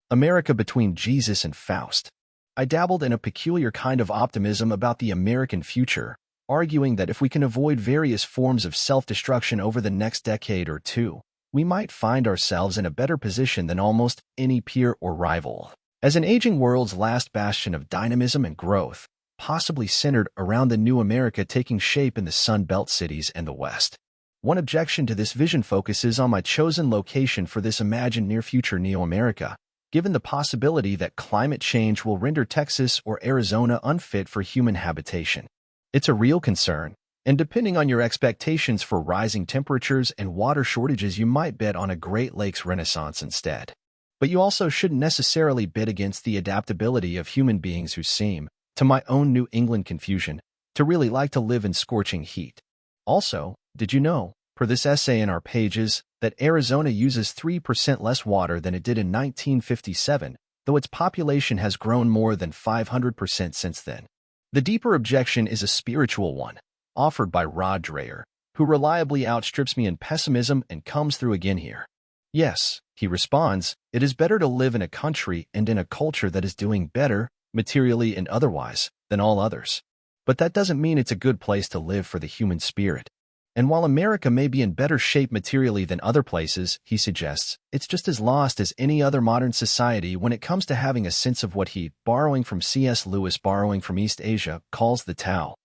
America between Jesus and Faust. I dabbled in a peculiar kind of optimism about the American future, arguing that if we can avoid various forms of self-destruction over the next decade or two, we might find ourselves in a better position than almost any peer or rival. As an aging world's last bastion of dynamism and growth, possibly centered around the new America taking shape in the Sun Belt cities and the West. One objection to this vision focuses on my chosen location for this imagined near-future Neo-America, given the possibility that climate change will render Texas or Arizona unfit for human habitation. It's a real concern, and depending on your expectations for rising temperatures and water shortages, you might bet on a Great Lakes renaissance instead. But you also shouldn't necessarily bet against the adaptability of human beings who seem, to my own New England confusion, to really like to live in scorching heat. Also, did you know, per this essay in our pages, that Arizona uses 3% less water than it did in 1957, though its population has grown more than 500% since then? The deeper objection is a spiritual one, offered by Rod Dreher, who reliably outstrips me in pessimism and comes through again here. Yes, he responds, it is better to live in a country and in a culture that is doing better, materially and otherwise, than all others. But that doesn't mean it's a good place to live for the human spirit. And while America may be in better shape materially than other places, he suggests, it's just as lost as any other modern society when it comes to having a sense of what he, borrowing from C.S. Lewis, borrowing from East Asia, calls the Tao,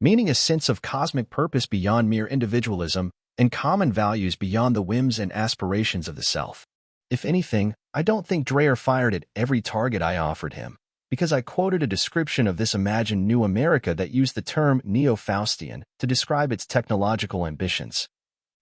meaning a sense of cosmic purpose beyond mere individualism and common values beyond the whims and aspirations of the self. If anything, I don't think Dreher fired at every target I offered him, because I quoted a description of this imagined new America that used the term neo-Faustian to describe its technological ambitions.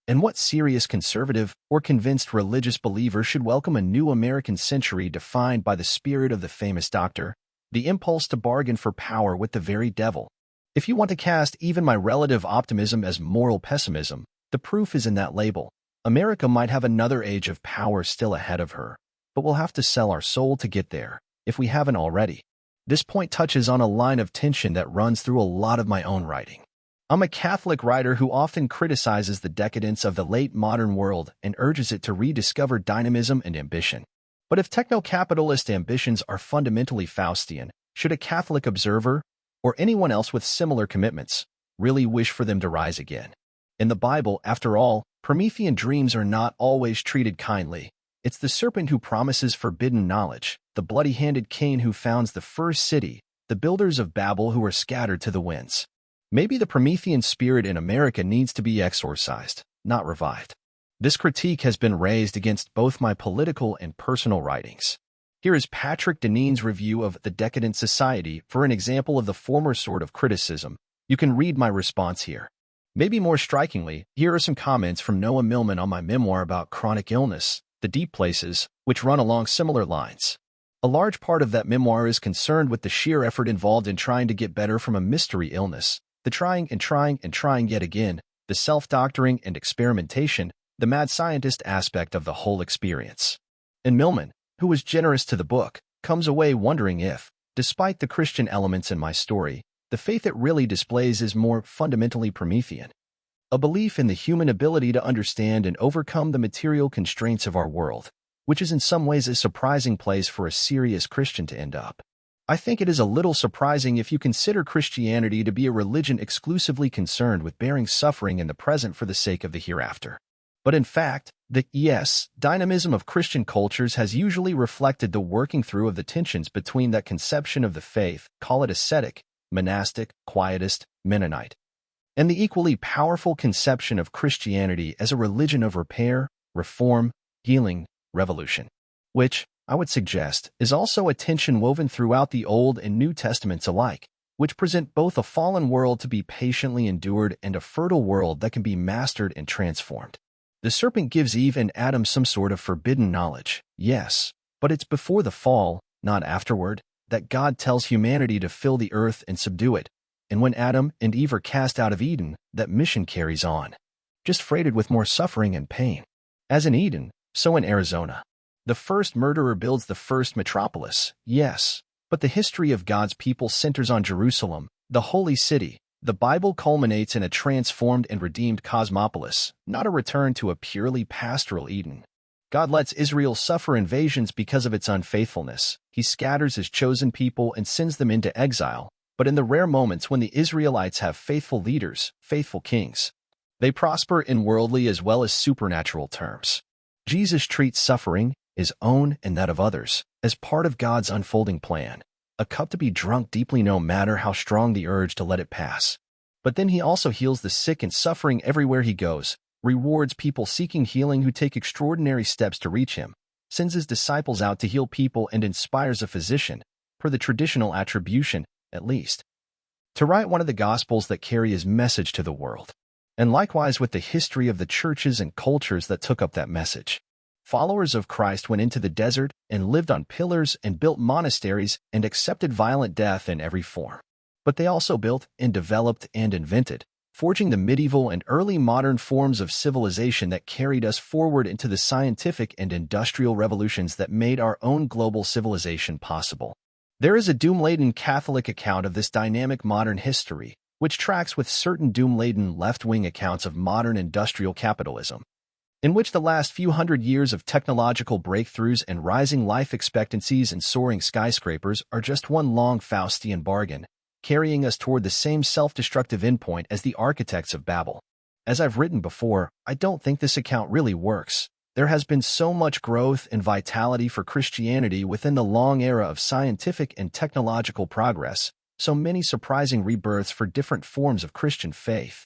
And what serious conservative or convinced religious believer should welcome a new American century defined by the spirit of the famous doctor, the impulse to bargain for power with the very devil? If you want to cast even my relative optimism as moral pessimism, the proof is in that label. America might have another age of power still ahead of her, but we'll have to sell our soul to get there, if we haven't already. This point touches on a line of tension that runs through a lot of my own writing. I'm a Catholic writer who often criticizes the decadence of the late modern world and urges it to rediscover dynamism and ambition. But if techno-capitalist ambitions are fundamentally Faustian, should a Catholic observer, or anyone else with similar commitments, really wish for them to rise again? In the Bible, after all, Promethean dreams are not always treated kindly. It's the serpent who promises forbidden knowledge, the bloody-handed Cain who founds the first city, the builders of Babel who are scattered to the winds. Maybe the Promethean spirit in America needs to be exorcised, not revived. This critique has been raised against both my political and personal writings. Here is Patrick Deneen's review of The Decadent Society for an example of the former sort of criticism. You can read my response here. Maybe more strikingly, here are some comments from Noah Millman on my memoir about chronic illness, The Deep Places, which run along similar lines. A large part of that memoir is concerned with the sheer effort involved in trying to get better from a mystery illness, the trying and trying and trying yet again, the self-doctoring and experimentation, the mad scientist aspect of the whole experience. And Millman, who was generous to the book, comes away wondering if, despite the Christian elements in my story, the faith it really displays is more fundamentally Promethean. A belief in the human ability to understand and overcome the material constraints of our world, which is in some ways a surprising place for a serious Christian to end up. I think it is a little surprising if you consider Christianity to be a religion exclusively concerned with bearing suffering in the present for the sake of the hereafter. But in fact, the dynamism of Christian cultures has usually reflected the working through of the tensions between that conception of the faith, call it ascetic, monastic, quietist, Mennonite, and the equally powerful conception of Christianity as a religion of repair, reform, healing, revolution, which, I would suggest, is also a tension woven throughout the Old and New Testaments alike, which present both a fallen world to be patiently endured and a fertile world that can be mastered and transformed. The serpent gives Eve and Adam some sort of forbidden knowledge, yes, but it's before the fall, not afterward, that God tells humanity to fill the earth and subdue it, and when Adam and Eve are cast out of Eden, that mission carries on, just freighted with more suffering and pain. As in Eden, so in Arizona. The first murderer builds the first metropolis, yes, but the history of God's people centers on Jerusalem, the holy city. The Bible culminates in a transformed and redeemed cosmopolis, not a return to a purely pastoral Eden. God lets Israel suffer invasions because of its unfaithfulness. He scatters his chosen people and sends them into exile. But in the rare moments when the Israelites have faithful leaders, faithful kings, they prosper in worldly as well as supernatural terms. Jesus treats suffering, his own and that of others, as part of God's unfolding plan, a cup to be drunk deeply no matter how strong the urge to let it pass. But then he also heals the sick and suffering everywhere he goes, rewards people seeking healing who take extraordinary steps to reach him, sends his disciples out to heal people, and inspires a physician, per the traditional attribution, at least, to write one of the Gospels that carry his message to the world. And likewise with the history of the churches and cultures that took up that message. Followers of Christ went into the desert and lived on pillars and built monasteries and accepted violent death in every form. But they also built and developed and invented, forging the medieval and early modern forms of civilization that carried us forward into the scientific and industrial revolutions that made our own global civilization possible. There is a doom-laden Catholic account of this dynamic modern history, which tracks with certain doom-laden left-wing accounts of modern industrial capitalism, in which the last few hundred years of technological breakthroughs and rising life expectancies and soaring skyscrapers are just one long Faustian bargain, carrying us toward the same self-destructive endpoint as the architects of Babel. As I've written before, I don't think this account really works. There has been so much growth and vitality for Christianity within the long era of scientific and technological progress, so many surprising rebirths for different forms of Christian faith,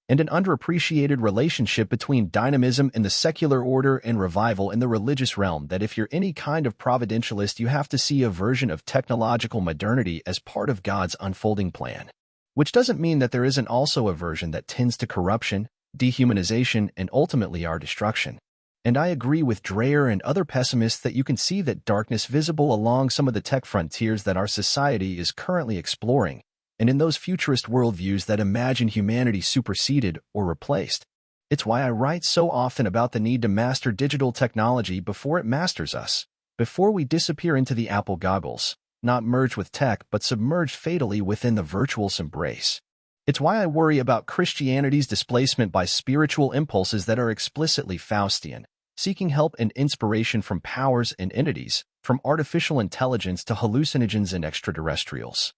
and an underappreciated relationship between dynamism in the secular order and revival in the religious realm that if you're any kind of providentialist, you have to see a version of technological modernity as part of God's unfolding plan. Which doesn't mean that there isn't also a version that tends to corruption, dehumanization, and ultimately our destruction. And I agree with Dreyer and other pessimists that you can see that darkness visible along some of the tech frontiers that our society is currently exploring, and in those futurist worldviews that imagine humanity superseded or replaced. It's why I write so often about the need to master digital technology before it masters us, before we disappear into the Apple goggles, not merged with tech but submerged fatally within the virtual's embrace. It's why I worry about Christianity's displacement by spiritual impulses that are explicitly Faustian, seeking help and inspiration from powers and entities, from artificial intelligence to hallucinogens and extraterrestrials.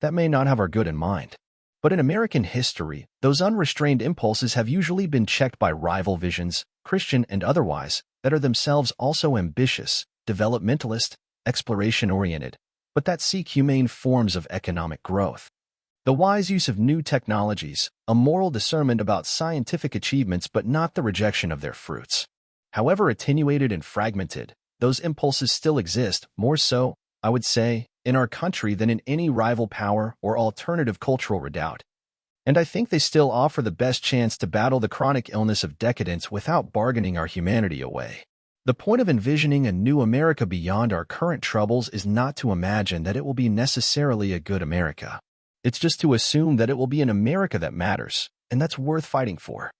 That may not have our good in mind. But in American history, those unrestrained impulses have usually been checked by rival visions, Christian and otherwise, that are themselves also ambitious, developmentalist, exploration-oriented, but that seek humane forms of economic growth. The wise use of new technologies, a moral discernment about scientific achievements but not the rejection of their fruits. However attenuated and fragmented, those impulses still exist, more so, I would say, in our country than in any rival power or alternative cultural redoubt. And I think they still offer the best chance to battle the chronic illness of decadence without bargaining our humanity away. The point of envisioning a new America beyond our current troubles is not to imagine that it will be necessarily a good America. It's just to assume that it will be an America that matters, and that's worth fighting for.